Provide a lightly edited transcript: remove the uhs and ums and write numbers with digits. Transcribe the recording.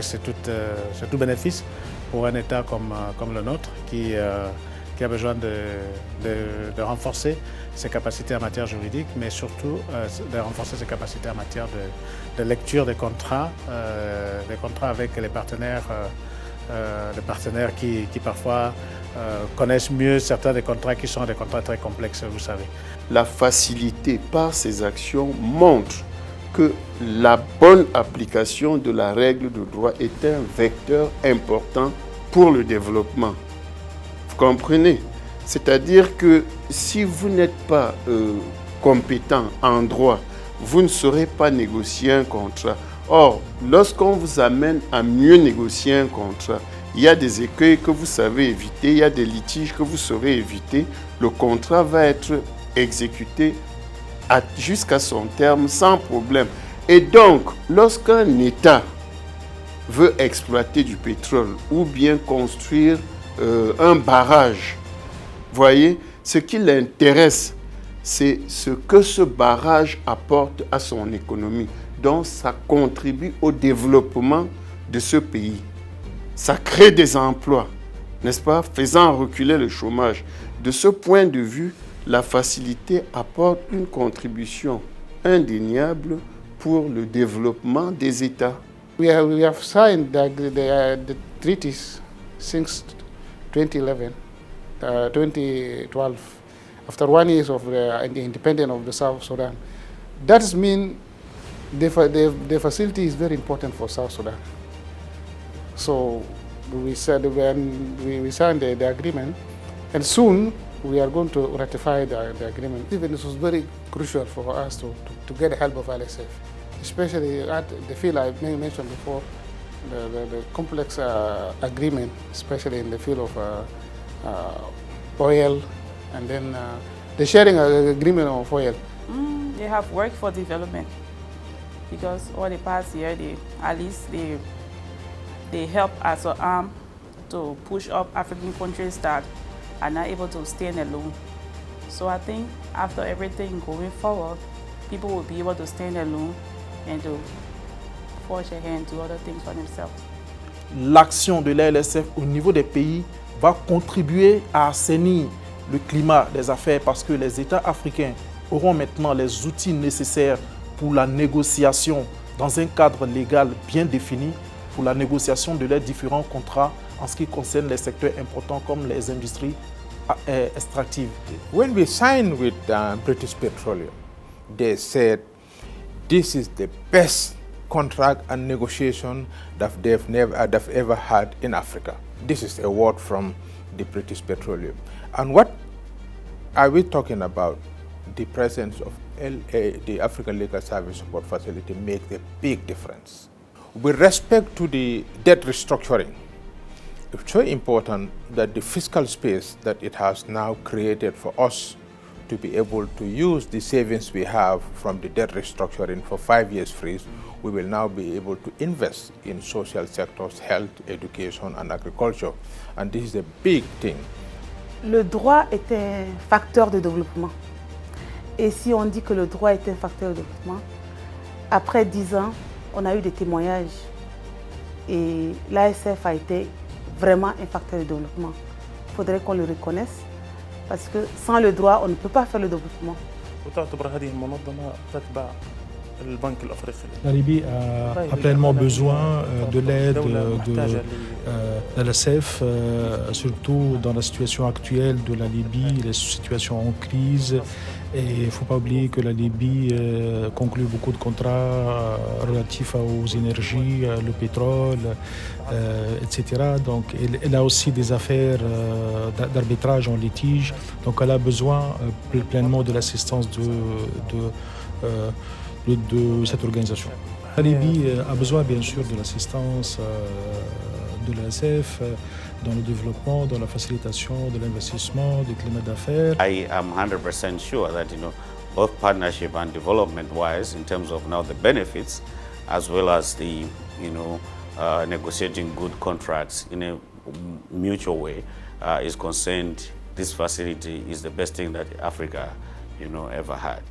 crois que c'est tout bénéfice pour un État comme le nôtre qui a besoin de renforcer ses capacités en matière juridique, mais surtout de renforcer ses capacités en matière de lecture des contrats avec les partenaires qui parfois connaissent mieux certains des contrats qui sont des contrats très complexes, vous savez. La facilité par ces actions montre que la bonne application de la règle de droit est un vecteur important pour le développement. Vous comprenez? C'est-à-dire que si vous n'êtes pas compétent en droit, vous ne saurez pas négocier un contrat. Or, lorsqu'on vous amène à mieux négocier un contrat, il y a des écueils que vous savez éviter, il y a des litiges que vous saurez éviter. Le contrat va être exécuté jusqu'à son terme sans problème. Et donc, lorsqu'un État veut exploiter du pétrole ou bien construire un barrage, voyez, ce qui l'intéresse, c'est ce que ce barrage apporte à son économie. Donc, ça contribue au développement de ce pays. Ça crée des emplois, n'est-ce pas, faisant reculer le chômage. De ce point de vue, la facilité apporte une contribution indéniable pour le développement des États. We have signed the treaties since 2011, 2012, after 1 year of the independence of the South Sudan. That means the facility is very important for South Sudan. So we said when we signed the agreement, and soon we are going to ratify the agreement. Even this was very crucial for us to get the help of LSF, especially at the field I mentioned before, the complex agreement, especially in the field of oil, and then the sharing agreement of oil. They have worked for development because over the past year, they help as an arm to push up African countries that are not able to stand alone. So I think after everything going forward, people will be able to stand alone and to forge ahead and do other things for themselves. L'action de la LSF au niveau des pays va contribuer à assainir le climat des affaires parce que les États africains auront maintenant les outils nécessaires pour la négociation dans un cadre légal bien défini, pour la négociation de leurs différents contrats en ce qui concerne les secteurs importants comme les industries extractives. When we signed with British Petroleum, they said this is the best contract and negotiation that they've ever had in Africa. This is a word from the British Petroleum. And what are we talking about? The presence of the African Legal Service Support Facility makes a big difference. With respect to the debt restructuring, it's so important that the fiscal space that it has now created for us to be able to use the savings we have from the debt restructuring for 5 years freeze, we will now be able to invest in social sectors, health, education, and agriculture. And this is a big thing. Le droit est un facteur de développement. Et si on dit que le droit est un facteur de développement, après 10 ans, on a eu des témoignages. Et l'ASF a été vraiment un facteur de développement. Il faudrait qu'on le reconnaisse, parce que sans le droit, on ne peut pas faire le développement. La Libye a pleinement besoin de l'aide de l'ASF, surtout dans la situation actuelle de la Libye, les situations en crise. Et il ne faut pas oublier que la Libye conclut beaucoup de contrats relatifs aux énergies, le pétrole, etc. Donc elle a aussi des affaires d'arbitrage en litige. Donc elle a besoin pleinement de l'assistance de cette organisation. La Libye a besoin bien sûr de l'assistance de l'ASF dans le développement, dans la facilitation de l'investissement, du climat d'affaires. I am 100% sure that both partnership and development-wise, in terms of now the benefits, as well as the negotiating good contracts in a mutual way, is concerned. This facility is the best thing that Africa ever had.